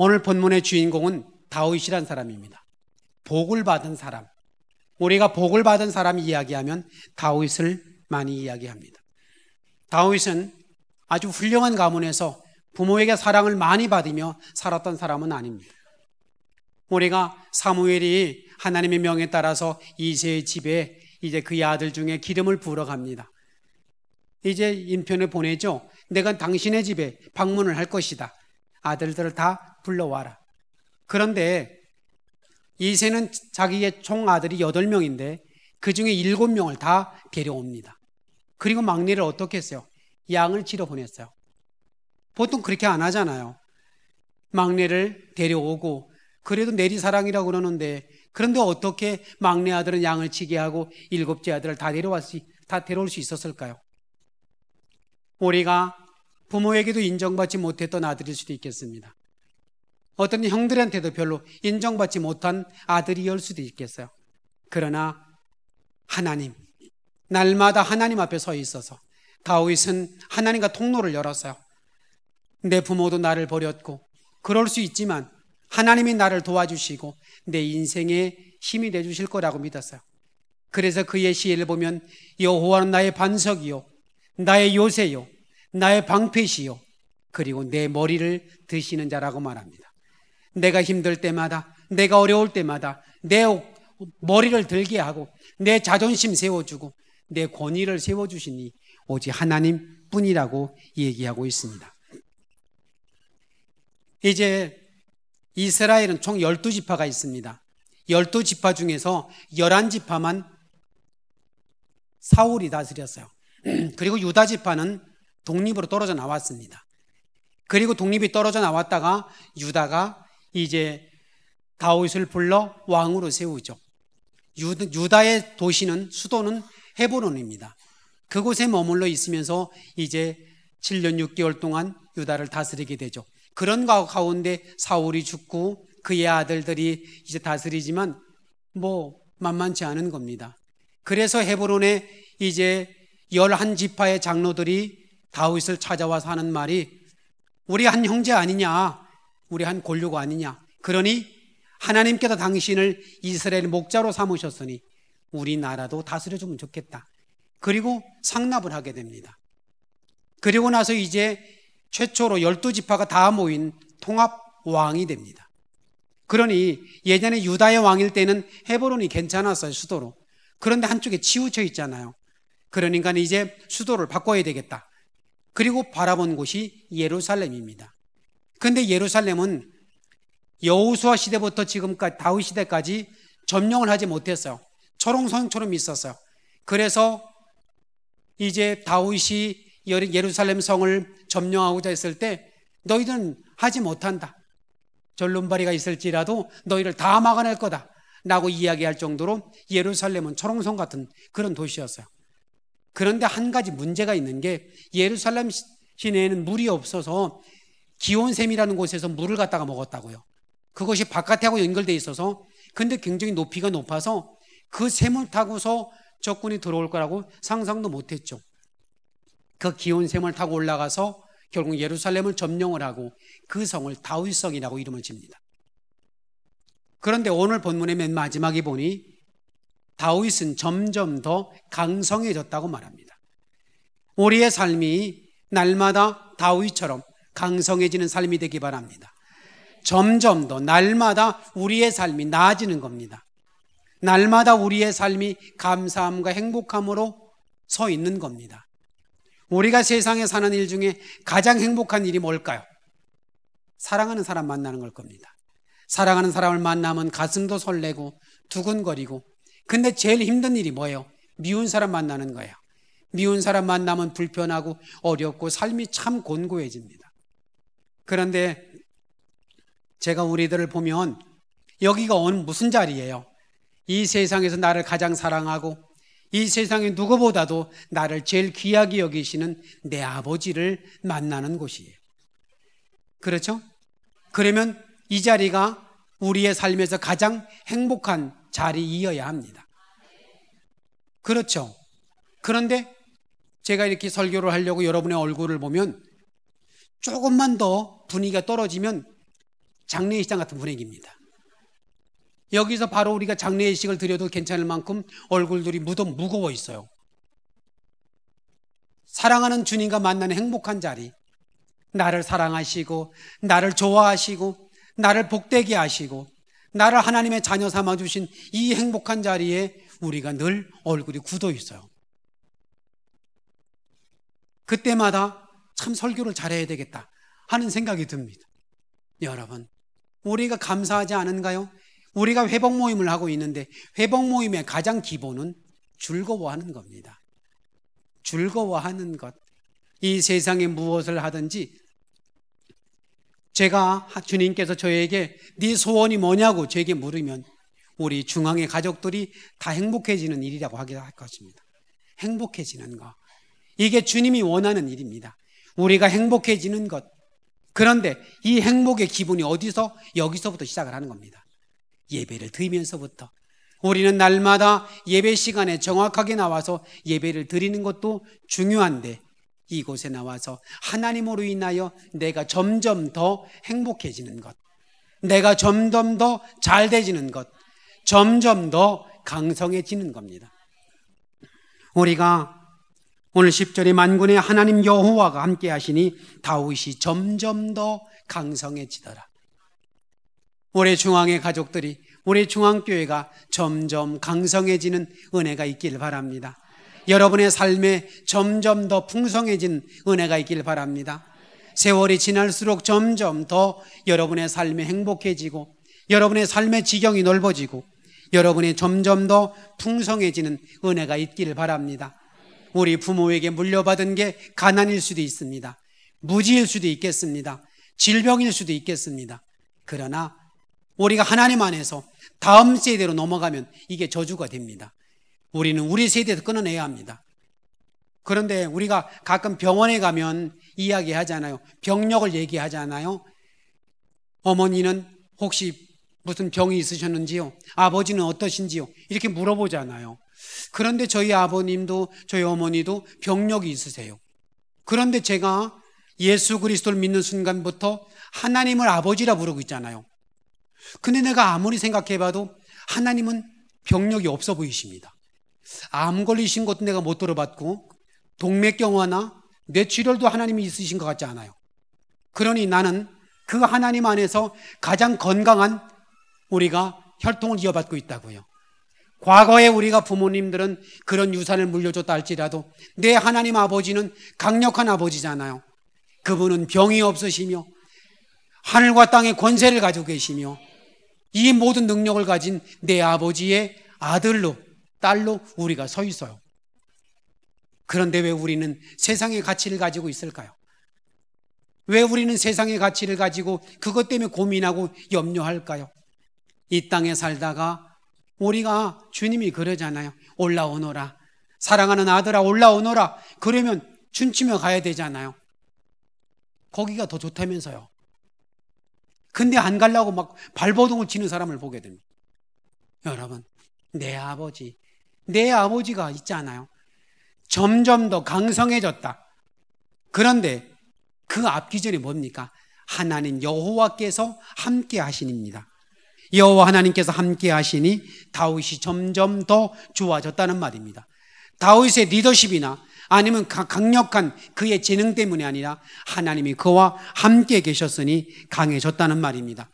오늘 본문의 주인공은 다윗이란 사람입니다. 복을 받은 사람. 우리가 복을 받은 사람 이야기하면 다윗을 많이 이야기합니다. 다윗은 아주 훌륭한 가문에서 부모에게 사랑을 많이 받으며 살았던 사람은 아닙니다. 우리가 사무엘이 하나님의 명에 따라서 이새의 집에 이제 그의 아들 중에 기름을 부으러 갑니다. 이제 인편을 보내죠. 내가 당신의 집에 방문을 할 것이다. 아들들을 다 불러와라. 그런데 이새는 자기의 총 아들이 8명인데 그 중에 7명을 다 데려옵니다. 그리고 막내를 어떻게 했어요? 양을 치러 보냈어요. 보통 그렇게 안 하잖아요. 막내를 데려오고 그래도 내리사랑이라고 그러는데, 그런데 어떻게 막내 아들은 양을 치게 하고 7째 아들을 다 데려올 수 있었을까요? 우리가 부모에게도 인정받지 못했던 아들일 수도 있겠습니다. 어떤 형들한테도 별로 인정받지 못한 아들이었을 수도 있겠어요. 그러나 하나님, 날마다 하나님 앞에 서 있어서 다윗은 하나님과 통로를 열었어요. 내 부모도 나를 버렸고 그럴 수 있지만 하나님이 나를 도와주시고 내 인생에 힘이 되주실 거라고 믿었어요. 그래서 그의 시를 보면 여호와는 나의 반석이요 나의 요새요 나의 방패시요 그리고 내 머리를 드시는 자라고 말합니다. 내가 힘들 때마다, 내가 어려울 때마다 내 머리를 들게 하고 내 자존심 세워주고 내 권위를 세워주시니 오직 하나님뿐이라고 얘기하고 있습니다. 이제 이스라엘은 총 12지파가 있습니다. 12지파 중에서 11지파만 사울이 다스렸어요. 그리고 유다지파는 독립으로 떨어져 나왔습니다. 그리고 독립이 떨어져 나왔다가 유다가 이제 다윗을 불러 왕으로 세우죠. 유다의 도시는, 수도는 헤브론입니다. 그곳에 머물러 있으면서 이제 7년 6개월 동안 유다를 다스리게 되죠. 그런 가운데 사울이 죽고 그의 아들들이 이제 다스리지만 만만치 않은 겁니다. 그래서 헤브론에 이제 11지파의 장로들이 다윗을 찾아와서 하는 말이 우리 한 형제 아니냐, 우리 한 골육 아니냐. 그러니 하나님께서 당신을 이스라엘 목자로 삼으셨으니 우리나라도 다스려주면 좋겠다. 그리고 상납을 하게 됩니다. 그리고 나서 이제 최초로 12지파가 다 모인 통합왕이 됩니다. 그러니 예전에 유다의 왕일 때는 헤브론이 괜찮았어요, 수도로. 그런데 한쪽에 치우쳐 있잖아요. 그러니까 이제 수도를 바꿔야 되겠다. 그리고 바라본 곳이 예루살렘입니다. 그런데 예루살렘은 여호수아 시대부터 지금까지 다윗 시대까지 점령을 하지 못했어요. 초롱성처럼 있었어요. 그래서 이제 다윗이 예루살렘 성을 점령하고자 했을 때 너희들은 하지 못한다. 절름발이가 있을지라도 너희를 다 막아낼 거다 라고 이야기할 정도로 예루살렘은 초롱성 같은 그런 도시였어요. 그런데 한 가지 문제가 있는 게 예루살렘 시내에는 물이 없어서 기온샘이라는 곳에서 물을 갖다가 먹었다고요. 그것이 바깥하고 연결되어 있어서, 근데 굉장히 높이가 높아서 그 샘을 타고서 적군이 들어올 거라고 상상도 못했죠. 그 기온샘을 타고 올라가서 결국 예루살렘을 점령을 하고 그 성을 다윗성이라고 이름을 집니다. 그런데 오늘 본문의 맨 마지막에 보니 다윗은 점점 더 강성해졌다고 말합니다. 우리의 삶이 날마다 다윗처럼 강성해지는 삶이 되기 바랍니다. 점점 더 날마다 우리의 삶이 나아지는 겁니다. 날마다 우리의 삶이 감사함과 행복함으로 서 있는 겁니다. 우리가 세상에 사는 일 중에 가장 행복한 일이 뭘까요? 사랑하는 사람 만나는 걸 겁니다. 사랑하는 사람을 만나면 가슴도 설레고 두근거리고, 근데 제일 힘든 일이 뭐예요? 미운 사람 만나는 거예요. 미운 사람 만나면 불편하고 어렵고 삶이 참 곤고해집니다. 그런데 제가 우리들을 보면 여기가 무슨 자리예요? 이 세상에서 나를 가장 사랑하고 이 세상에 누구보다도 나를 제일 귀하게 여기시는 내 아버지를 만나는 곳이에요. 그렇죠? 그러면 이 자리가 우리의 삶에서 가장 행복한 자리이어야 합니다. 그렇죠? 그런데 제가 이렇게 설교를 하려고 여러분의 얼굴을 보면 조금만 더 분위기가 떨어지면 장례식장 같은 분위기입니다. 여기서 바로 우리가 장례식을 드려도 괜찮을 만큼 얼굴들이 무거워 있어요. 사랑하는 주님과 만나는 행복한 자리, 나를 사랑하시고 나를 좋아하시고 나를 복되게 하시고 나를 하나님의 자녀 삼아주신 이 행복한 자리에 우리가 늘 얼굴이 굳어 있어요. 그때마다 참 설교를 잘해야 되겠다 하는 생각이 듭니다. 여러분, 우리가 감사하지 않은가요? 우리가 회복 모임을 하고 있는데 회복 모임의 가장 기본은 즐거워하는 겁니다. 즐거워하는 것. 이 세상에 무엇을 하든지 제가 주님께서 저에게 네 소원이 뭐냐고 저에게 물으면 우리 중앙의 가족들이 다 행복해지는 일이라고 하기도 할 것입니다. 행복해지는 것. 이게 주님이 원하는 일입니다. 우리가 행복해지는 것. 그런데 이 행복의 기분이 어디서? 여기서부터 시작을 하는 겁니다. 예배를 드리면서부터. 우리는 날마다 예배 시간에 정확하게 나와서 예배를 드리는 것도 중요한데 이곳에 나와서 하나님으로 인하여 내가 점점 더 행복해지는 것, 내가 점점 더 잘되지는 것, 점점 더 강성해지는 겁니다. 우리가 오늘 10절에 만군의 하나님 여호와가 함께 하시니 다윗이 점점 더 강성해지더라. 우리 중앙의 가족들이, 우리 중앙교회가 점점 강성해지는 은혜가 있기를 바랍니다. 여러분의 삶에 점점 더 풍성해진 은혜가 있기를 바랍니다. 세월이 지날수록 점점 더 여러분의 삶이 행복해지고 여러분의 삶의 지경이 넓어지고 여러분의 점점 더 풍성해지는 은혜가 있기를 바랍니다. 우리 부모에게 물려받은 게 가난일 수도 있습니다. 무지일 수도 있겠습니다. 질병일 수도 있겠습니다. 그러나 우리가 하나님 안에서 다음 세대로 넘어가면 이게 저주가 됩니다. 우리는 우리 세대에서 끊어내야 합니다. 그런데 우리가 가끔 병원에 가면 이야기하잖아요. 병력을 얘기하잖아요. 어머니는 혹시 무슨 병이 있으셨는지요? 아버지는 어떠신지요? 이렇게 물어보잖아요. 그런데 저희 아버님도 저희 어머니도 병력이 있으세요. 그런데 제가 예수 그리스도를 믿는 순간부터 하나님을 아버지라 부르고 있잖아요. 근데 내가 아무리 생각해봐도 하나님은 병력이 없어 보이십니다. 암 걸리신 것도 내가 못 들어봤고 동맥경화나 뇌출혈도 하나님이 있으신 것 같지 않아요. 그러니 나는 그 하나님 안에서 가장 건강한 우리가 혈통을 이어받고 있다고요. 과거에 우리가 부모님들은 그런 유산을 물려줬다 할지라도 내 하나님 아버지는 강력한 아버지잖아요. 그분은 병이 없으시며 하늘과 땅의 권세를 가지고 계시며 이 모든 능력을 가진 내 아버지의 아들로 딸로 우리가 서 있어요. 그런데 왜 우리는 세상의 가치를 가지고 있을까요? 왜 우리는 세상의 가치를 가지고 그것 때문에 고민하고 염려할까요? 이 땅에 살다가 우리가 주님이 그러잖아요. 올라오너라. 사랑하는 아들아 올라오너라. 그러면 춤추며 가야 되잖아요. 거기가 더 좋다면서요. 근데 안 가려고 막 발버둥을 치는 사람을 보게 됩니다. 여러분, 내 아버지가 있잖아요. 점점 더 강성해졌다. 그런데 그 앞기절이 뭡니까? 하나님 여호와께서 함께 하시니입니다. 여호와 하나님께서 함께 하시니 다윗이 점점 더 좋아졌다는 말입니다. 다윗의 리더십이나 아니면 강력한 그의 재능 때문이 아니라 하나님이 그와 함께 계셨으니 강해졌다는 말입니다.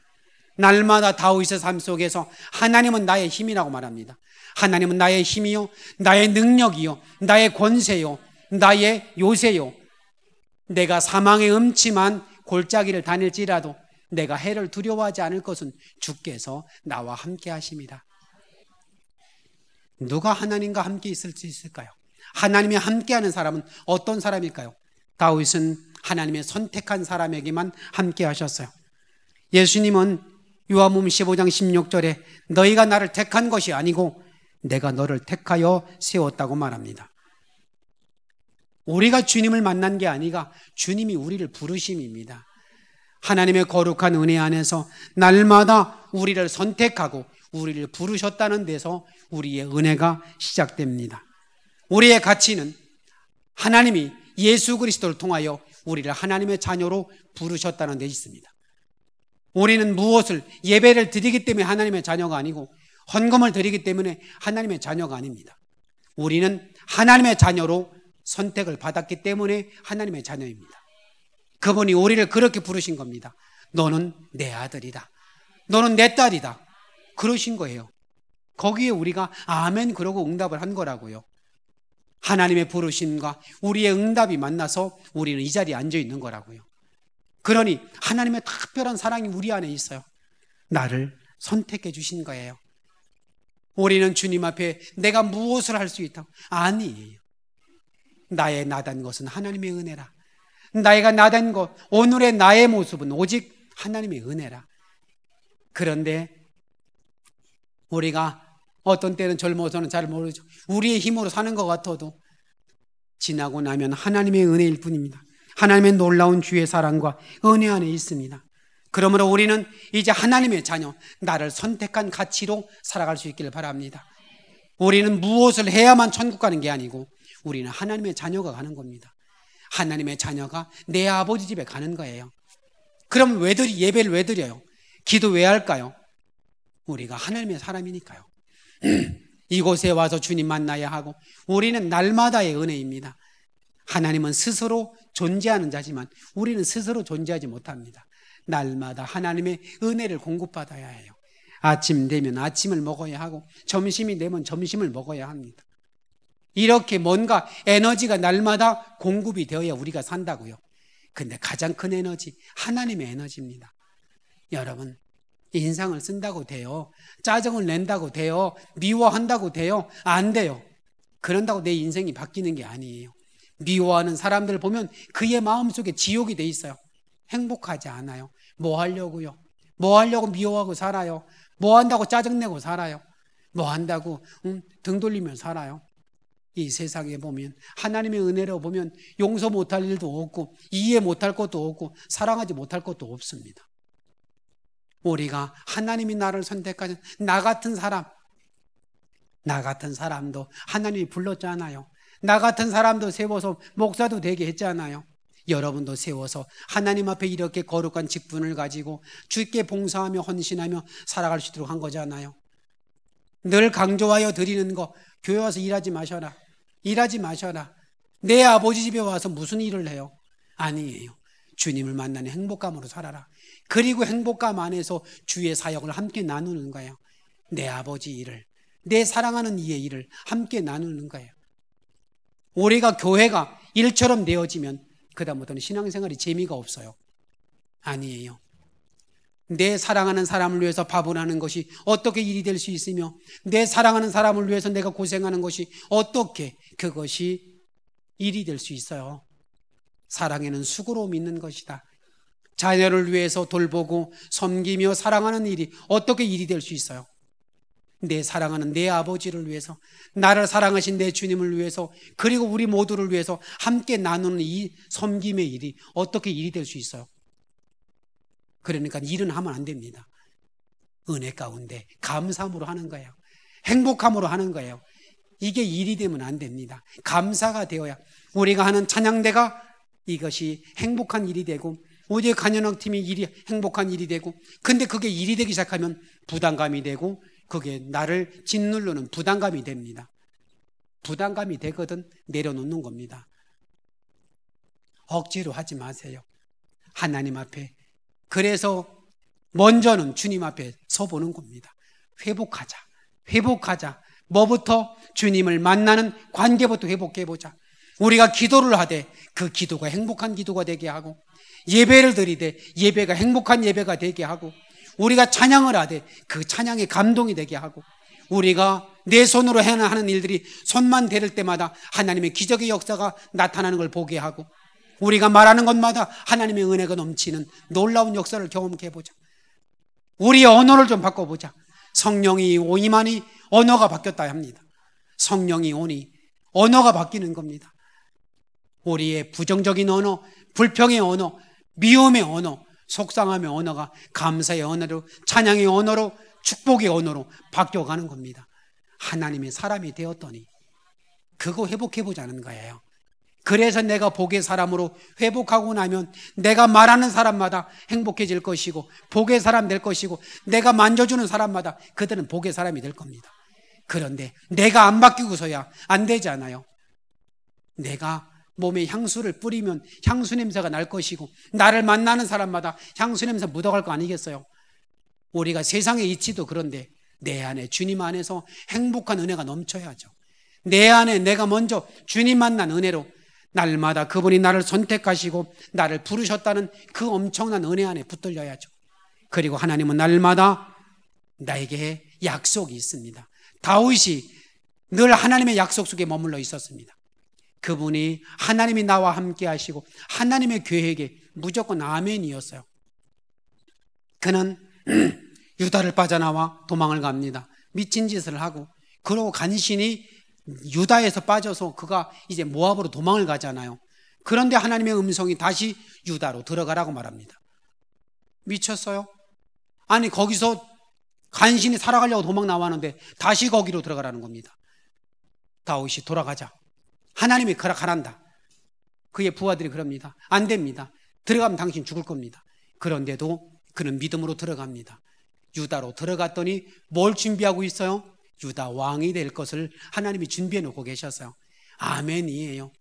날마다 다윗의 삶 속에서 하나님은 나의 힘이라고 말합니다. 하나님은 나의 힘이요, 나의 능력이요, 나의 권세요, 나의 요새요. 내가 사망의 음침한 골짜기를 다닐지라도 내가 해를 두려워하지 않을 것은 주께서 나와 함께 하십니다. 누가 하나님과 함께 있을 수 있을까요? 하나님이 함께하는 사람은 어떤 사람일까요? 다윗은 하나님의 선택한 사람에게만 함께 하셨어요. 예수님은 요한복음 15장 16절에 너희가 나를 택한 것이 아니고 내가 너를 택하여 세웠다고 말합니다. 우리가 주님을 만난 게 아니라 주님이 우리를 부르심입니다. 하나님의 거룩한 은혜 안에서 날마다 우리를 선택하고 우리를 부르셨다는 데서 우리의 은혜가 시작됩니다. 우리의 가치는 하나님이 예수 그리스도를 통하여 우리를 하나님의 자녀로 부르셨다는 데 있습니다. 우리는 무엇을 예배를 드리기 때문에 하나님의 자녀가 아니고 헌금을 드리기 때문에 하나님의 자녀가 아닙니다. 우리는 하나님의 자녀로 선택을 받았기 때문에 하나님의 자녀입니다. 그분이 우리를 그렇게 부르신 겁니다. 너는 내 아들이다. 너는 내 딸이다. 그러신 거예요. 거기에 우리가 아멘 그러고 응답을 한 거라고요. 하나님의 부르심과 우리의 응답이 만나서 우리는 이 자리에 앉아 있는 거라고요. 그러니 하나님의 특별한 사랑이 우리 안에 있어요. 나를 선택해 주신 거예요. 우리는 주님 앞에 내가 무엇을 할 수 있다고? 아니에요. 나의 나단 것은 하나님의 은혜라. 나이가 나단 것, 오늘의 나의 모습은 오직 하나님의 은혜라. 그런데 우리가 어떤 때는 젊어서는 잘 모르죠. 우리의 힘으로 사는 것 같아도 지나고 나면 하나님의 은혜일 뿐입니다. 하나님의 놀라운 주의 사랑과 은혜 안에 있습니다. 그러므로 우리는 이제 하나님의 자녀, 나를 선택한 가치로 살아갈 수 있기를 바랍니다. 우리는 무엇을 해야만 천국 가는 게 아니고 우리는 하나님의 자녀가 가는 겁니다. 하나님의 자녀가 내 아버지 집에 가는 거예요. 그럼 예배를 왜 드려요? 기도 왜 할까요? 우리가 하나님의 사람이니까요. 이곳에 와서 주님 만나야 하고 우리는 날마다의 은혜입니다. 하나님은 스스로 존재하는 자지만 우리는 스스로 존재하지 못합니다. 날마다 하나님의 은혜를 공급받아야 해요. 아침 되면 아침을 먹어야 하고 점심이 되면 점심을 먹어야 합니다. 이렇게 뭔가 에너지가 날마다 공급이 되어야 우리가 산다고요. 근데 가장 큰 에너지, 하나님의 에너지입니다. 여러분, 인상을 쓴다고 돼요? 짜증을 낸다고 돼요? 미워한다고 돼요? 안 돼요. 그런다고 내 인생이 바뀌는 게 아니에요. 미워하는 사람들 보면 그의 마음속에 지옥이 돼 있어요. 행복하지 않아요. 뭐 하려고요? 뭐 하려고 미워하고 살아요? 뭐 한다고 짜증내고 살아요? 뭐 한다고 등 돌리며 살아요? 이 세상에 보면 하나님의 은혜로 보면 용서 못할 일도 없고 이해 못할 것도 없고 사랑하지 못할 것도 없습니다. 우리가 하나님이 나를 선택하신 나 같은 사람도 하나님이 불렀잖아요. 나 같은 사람도 세워서 목사도 되게 했잖아요. 여러분도 세워서 하나님 앞에 이렇게 거룩한 직분을 가지고 주께 봉사하며 헌신하며 살아갈 수 있도록 한 거잖아요. 늘 강조하여 드리는 거, 교회 와서 일하지 마셔라. 일하지 마셔라. 내 아버지 집에 와서 무슨 일을 해요? 아니에요. 주님을 만나는 행복감으로 살아라. 그리고 행복감 안에서 주의 사역을 함께 나누는 거예요. 내 아버지 일을, 내 사랑하는 이의 일을 함께 나누는 거예요. 우리가 교회가 일처럼 되어지면 그다음부터는 신앙생활이 재미가 없어요. 아니에요. 내 사랑하는 사람을 위해서 밥을 하는 것이 어떻게 일이 될 수 있으며 내 사랑하는 사람을 위해서 내가 고생하는 것이 어떻게 그것이 일이 될 수 있어요. 사랑에는 수고로움이 있는 것이다. 자녀를 위해서 돌보고 섬기며 사랑하는 일이 어떻게 일이 될 수 있어요? 내 사랑하는 내 아버지를 위해서, 나를 사랑하신 내 주님을 위해서, 그리고 우리 모두를 위해서 함께 나누는 이 섬김의 일이 어떻게 일이 될 수 있어요? 그러니까 일은 하면 안 됩니다. 은혜 가운데 감사함으로 하는 거예요. 행복함으로 하는 거예요. 이게 일이 되면 안 됩니다. 감사가 되어야 우리가 하는 찬양대가 이것이 행복한 일이 되고 우리의 간연학팀이 일이 행복한 일이 되고, 근데 그게 일이 되기 시작하면 부담감이 되고 그게 나를 짓누르는 부담감이 됩니다. 부담감이 되거든 내려놓는 겁니다. 억지로 하지 마세요. 하나님 앞에. 그래서 먼저는 주님 앞에 서보는 겁니다. 회복하자. 뭐부터? 주님을 만나는 관계부터 회복해보자. 우리가 기도를 하되 그 기도가 행복한 기도가 되게 하고, 예배를 드리되 예배가 행복한 예배가 되게 하고, 우리가 찬양을 하되 그 찬양의 감동이 되게 하고, 우리가 내 손으로 하는 일들이 손만 대를 때마다 하나님의 기적의 역사가 나타나는 걸 보게 하고, 우리가 말하는 것마다 하나님의 은혜가 넘치는 놀라운 역사를 경험해 보자. 우리의 언어를 좀 바꿔보자. 성령이 오니만이 언어가 바뀌었다 합니다. 성령이 오니 언어가 바뀌는 겁니다. 우리의 부정적인 언어, 불평의 언어, 미움의 언어, 속상함의 언어가 감사의 언어로, 찬양의 언어로, 축복의 언어로 바뀌어가는 겁니다. 하나님의 사람이 되었더니 그거 회복해보자는 거예요. 그래서 내가 복의 사람으로 회복하고 나면 내가 말하는 사람마다 행복해질 것이고 복의 사람 될 것이고 내가 만져주는 사람마다 그들은 복의 사람이 될 겁니다. 그런데 내가 안 바뀌고서야 안 되잖아요. 내가 몸에 향수를 뿌리면 향수 냄새가 날 것이고 나를 만나는 사람마다 향수 냄새 묻어갈 거 아니겠어요? 우리가 세상의 이치도 그런데 내 안에 주님 안에서 행복한 은혜가 넘쳐야죠. 내 안에 내가 먼저 주님 만난 은혜로 날마다 그분이 나를 선택하시고 나를 부르셨다는 그 엄청난 은혜 안에 붙들려야죠. 그리고 하나님은 날마다 나에게 약속이 있습니다. 다윗이 늘 하나님의 약속 속에 머물러 있었습니다. 그분이 하나님이 나와 함께 하시고 하나님의 계획에 무조건 아멘이었어요. 그는 유다를 빠져나와 도망을 갑니다. 미친 짓을 하고 그러고 간신히 유다에서 빠져서 그가 이제 모압으로 도망을 가잖아요. 그런데 하나님의 음성이 다시 유다로 들어가라고 말합니다. 미쳤어요? 아니 거기서 간신히 살아가려고 도망 나왔는데 다시 거기로 들어가라는 겁니다. 다윗이 돌아가자. 하나님이 가란다. 그의 부하들이 그럽니다. 안 됩니다. 들어가면 당신 죽을 겁니다. 그런데도 그는 믿음으로 들어갑니다. 유다로 들어갔더니 뭘 준비하고 있어요? 유다 왕이 될 것을 하나님이 준비해 놓고 계셨어요. 아멘이에요.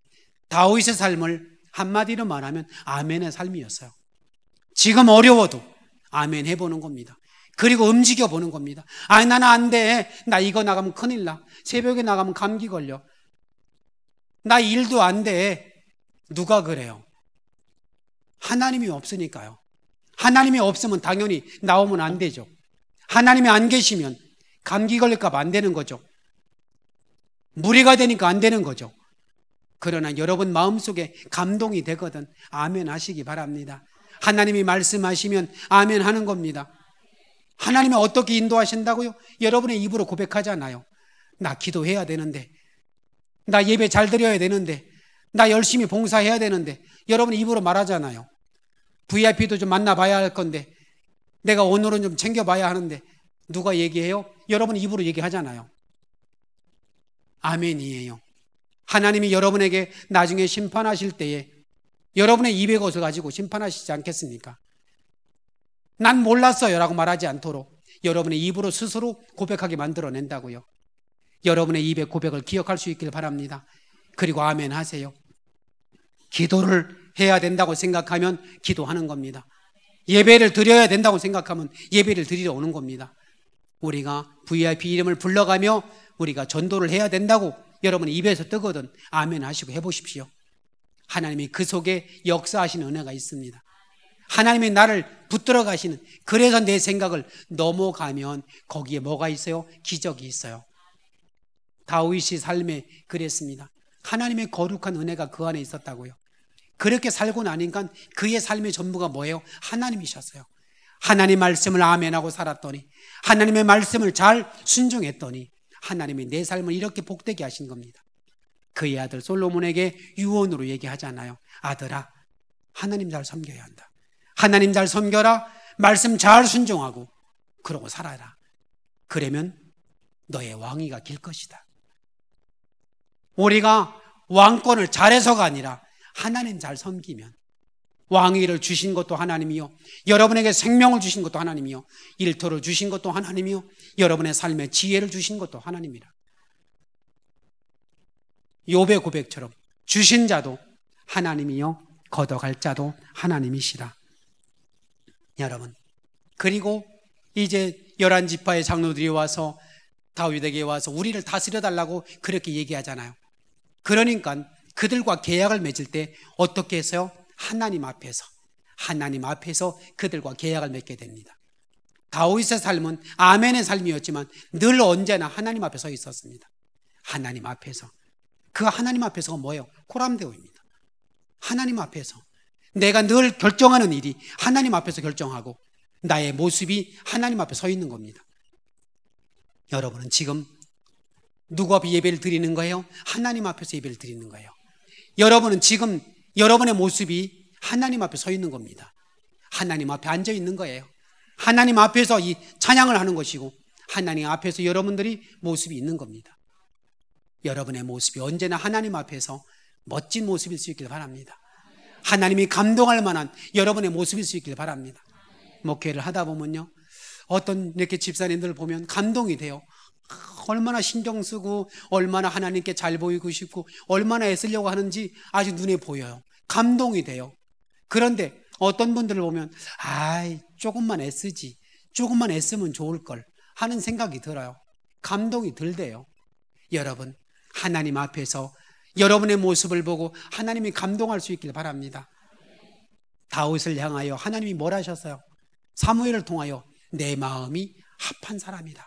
다윗의 삶을 한마디로 말하면 아멘의 삶이었어요. 지금 어려워도 아멘 해보는 겁니다. 그리고 움직여 보는 겁니다. 아니 나는 안 돼. 나 이거 나가면 큰일 나. 새벽에 나가면 감기 걸려. 나 일도 안 돼. 누가 그래요? 하나님이 없으니까요. 하나님이 없으면 당연히 나오면 안 되죠. 하나님이 안 계시면 감기 걸릴까 봐 안 되는 거죠. 무리가 되니까 안 되는 거죠. 그러나 여러분 마음속에 감동이 되거든 아멘 하시기 바랍니다. 하나님이 말씀하시면 아멘 하는 겁니다. 하나님이 어떻게 인도하신다고요? 여러분의 입으로 고백하잖아요. 나 기도해야 되는데, 나 예배 잘 드려야 되는데, 나 열심히 봉사해야 되는데, 여러분 입으로 말하잖아요. VIP도 좀 만나봐야 할 건데, 내가 오늘은 좀 챙겨봐야 하는데, 누가 얘기해요? 여러분 입으로 얘기하잖아요. 아멘이에요. 하나님이 여러분에게 나중에 심판하실 때에 여러분의 입의 것을 가지고 심판하시지 않겠습니까? 난 몰랐어요 라고 말하지 않도록 여러분의 입으로 스스로 고백하게 만들어낸다고요. 여러분의 입의 고백을 기억할 수 있길 바랍니다. 그리고 아멘 하세요. 기도를 해야 된다고 생각하면 기도하는 겁니다. 예배를 드려야 된다고 생각하면 예배를 드리러 오는 겁니다. 우리가 VIP 이름을 불러가며 우리가 전도를 해야 된다고 여러분의 입에서 뜨거든 아멘 하시고 해보십시오. 하나님이 그 속에 역사하시는 은혜가 있습니다. 하나님이 나를 붙들어 가시는, 그래서 내 생각을 넘어가면 거기에 뭐가 있어요? 기적이 있어요. 다윗이 삶에 그랬습니다. 하나님의 거룩한 은혜가 그 안에 있었다고요. 그렇게 살고 나니까 그의 삶의 전부가 뭐예요? 하나님이셨어요. 하나님 말씀을 아멘하고 살았더니, 하나님의 말씀을 잘 순종했더니 하나님이 내 삶을 이렇게 복되게 하신 겁니다. 그의 아들 솔로몬에게 유언으로 얘기하잖아요. 아들아, 하나님 잘 섬겨야 한다. 하나님 잘 섬겨라. 말씀 잘 순종하고 그러고 살아라. 그러면 너의 왕위가 길 것이다. 우리가 왕권을 잘해서가 아니라 하나님 잘 섬기면, 왕위를 주신 것도 하나님이요, 여러분에게 생명을 주신 것도 하나님이요, 일터를 주신 것도 하나님이요, 여러분의 삶에 지혜를 주신 것도 하나님이라. 욥의 고백처럼 주신 자도 하나님이요 걷어갈 자도 하나님이시라. 여러분, 그리고 이제 11지파의 장로들이 와서 다윗에게 와서 우리를 다스려 달라고 그렇게 얘기하잖아요. 그러니까 그들과 계약을 맺을 때 어떻게 했어요? 하나님 앞에서 그들과 계약을 맺게 됩니다. 다윗의 삶은 아멘의 삶이었지만 늘 언제나 하나님 앞에 서 있었습니다. 하나님 앞에서. 그 하나님 앞에서가 뭐예요? 코람데오입니다. 하나님 앞에서 내가 늘 결정하는 일이 하나님 앞에서 결정하고 나의 모습이 하나님 앞에 서 있는 겁니다. 여러분은 지금 누구 앞에 예배를 드리는 거예요? 하나님 앞에서 예배를 드리는 거예요. 여러분은 지금 여러분의 모습이 하나님 앞에 서 있는 겁니다. 하나님 앞에 앉아 있는 거예요. 하나님 앞에서 이 찬양을 하는 것이고 하나님 앞에서 여러분들이 모습이 있는 겁니다. 여러분의 모습이 언제나 하나님 앞에서 멋진 모습일 수 있길 바랍니다. 하나님이 감동할 만한 여러분의 모습일 수 있길 바랍니다. 목회를 하다 보면요, 어떤 이렇게 집사님들 보면 감동이 돼요. 얼마나 신경 쓰고 얼마나 하나님께 잘 보이고 싶고 얼마나 애쓰려고 하는지 아주 눈에 보여요. 감동이 돼요. 그런데 어떤 분들을 보면 조금만 애쓰지, 조금만 애쓰면 좋을걸 하는 생각이 들어요. 감동이 덜 돼요. 여러분, 하나님 앞에서 여러분의 모습을 보고 하나님이 감동할 수 있길 바랍니다. 다윗을 향하여 하나님이 뭘 하셨어요? 사무엘을 통하여 내 마음이 합한 사람이다,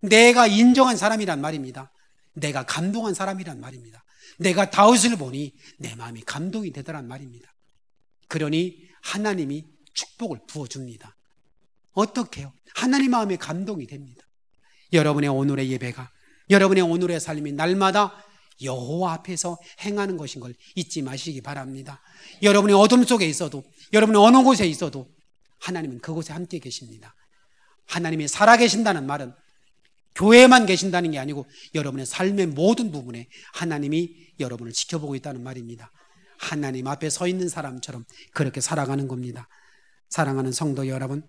내가 인정한 사람이란 말입니다. 내가 감동한 사람이란 말입니다. 내가 다윗을 보니 내 마음이 감동이 되더란 말입니다. 그러니 하나님이 축복을 부어줍니다. 어떻게 해요? 하나님 마음에 감동이 됩니다. 여러분의 오늘의 예배가, 여러분의 오늘의 삶이 날마다 여호와 앞에서 행하는 것인 걸 잊지 마시기 바랍니다. 여러분의 어둠 속에 있어도, 여러분의 어느 곳에 있어도 하나님은 그곳에 함께 계십니다. 하나님이 살아계신다는 말은 교회에만 계신다는 게 아니고 여러분의 삶의 모든 부분에 하나님이 여러분을 지켜보고 있다는 말입니다. 하나님 앞에 서 있는 사람처럼 그렇게 살아가는 겁니다. 사랑하는 성도 여러분,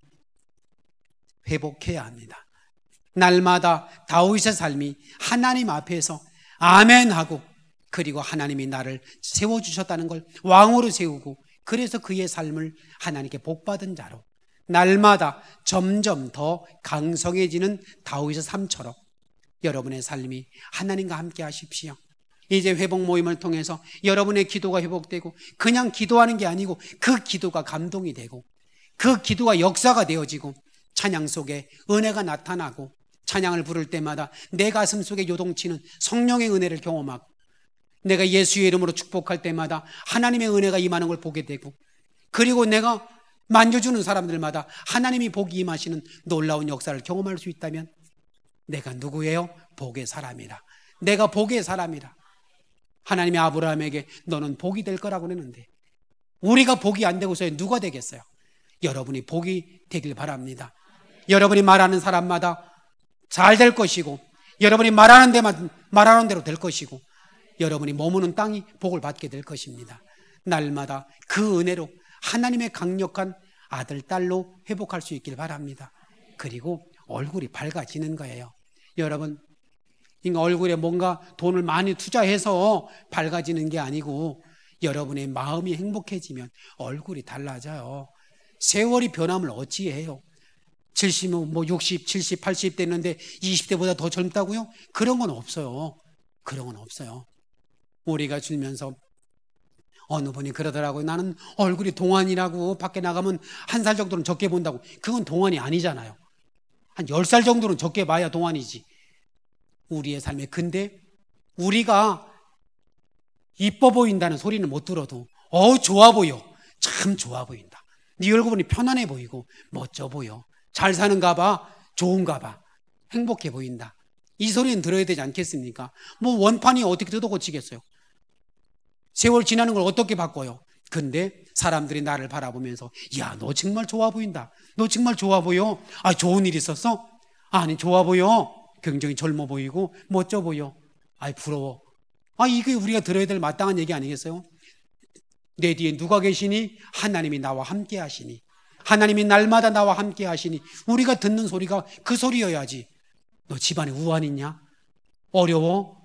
회복해야 합니다. 날마다 다윗의 삶이 하나님 앞에서 아멘하고, 그리고 하나님이 나를 세워주셨다는 걸 왕으로 세우고, 그래서 그의 삶을 하나님께 복받은 자로 날마다 점점 더 강성해지는 다윗의 삶처럼 여러분의 삶이 하나님과 함께 하십시오. 이제 회복 모임을 통해서 여러분의 기도가 회복되고, 그냥 기도하는 게 아니고 그 기도가 감동이 되고, 그 기도가 역사가 되어지고, 찬양 속에 은혜가 나타나고, 찬양을 부를 때마다 내 가슴 속에 요동치는 성령의 은혜를 경험하고, 내가 예수의 이름으로 축복할 때마다 하나님의 은혜가 임하는 걸 보게 되고, 그리고 내가 만져주는 사람들마다 하나님이 복이 임하시는 놀라운 역사를 경험할 수 있다면 내가 누구예요? 복의 사람이라. 내가 복의 사람이라. 하나님이 아브라함에게 너는 복이 될 거라고 그랬는데, 우리가 복이 안 되고서 누가 되겠어요? 여러분이 복이 되길 바랍니다. 여러분이 말하는 사람마다 잘 될 것이고, 여러분이 말하는 데만 말하는 대로 될 것이고, 여러분이 머무는 땅이 복을 받게 될 것입니다. 날마다 그 은혜로 하나님의 강력한 아들, 딸로 회복할 수 있길 바랍니다. 그리고 얼굴이 밝아지는 거예요. 여러분, 얼굴에 뭔가 돈을 많이 투자해서 밝아지는 게 아니고, 여러분의 마음이 행복해지면 얼굴이 달라져요. 세월이 변함을 어찌해요? 70, 60, 70, 80 됐는데 20대보다 더 젊다고요? 그런 건 없어요. 그런 건 없어요. 우리가 줄면서 어느 분이 그러더라고요. 나는 얼굴이 동안이라고, 밖에 나가면 1살 정도는 적게 본다고. 그건 동안이 아니잖아요. 한 10살 정도는 적게 봐야 동안이지. 우리의 삶에. 근데 우리가 이뻐 보인다는 소리는 못 들어도 좋아 보여, 참 좋아 보인다, 네 얼굴이 편안해 보이고 멋져 보여, 잘 사는가 봐, 좋은가 봐, 행복해 보인다, 이 소리는 들어야 되지 않겠습니까? 원판이 어떻게 뜯어 고치겠어요? 세월 지나는 걸 어떻게 바꿔요? 근데 사람들이 나를 바라보면서 야, 너 정말 좋아 보인다, 너 정말 좋아 보여, 좋은 일 있었어? 아니, 좋아 보여, 굉장히 젊어 보이고 멋져 보여, 부러워. 이게 우리가 들어야 될 마땅한 얘기 아니겠어요? 내 뒤에 누가 계시니? 하나님이 나와 함께 하시니, 하나님이 날마다 나와 함께 하시니, 우리가 듣는 소리가 그 소리여야지. 너 집안에 우환 있냐? 어려워?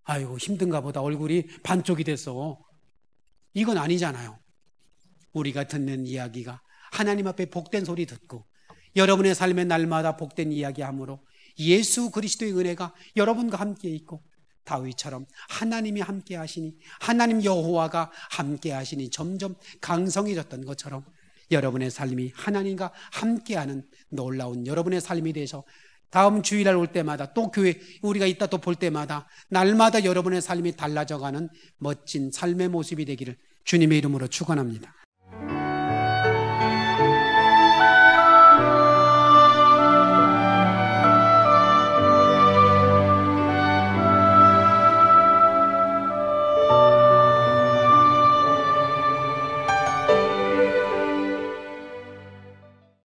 아이고, 힘든가 보다, 얼굴이 반쪽이 됐어. 이건 아니잖아요. 우리가 듣는 이야기가 하나님 앞에 복된 소리 듣고, 여러분의 삶의 날마다 복된 이야기 함으로 예수 그리스도의 은혜가 여러분과 함께 있고, 다윗처럼 하나님이 함께 하시니, 하나님 여호와가 함께 하시니 점점 강성해졌던 것처럼 여러분의 삶이 하나님과 함께하는 놀라운 여러분의 삶이 되셔 다음 주일날 올 때마다, 또 교회 우리가 이따 또 볼 때마다 날마다 여러분의 삶이 달라져가는 멋진 삶의 모습이 되기를 주님의 이름으로 축원합니다.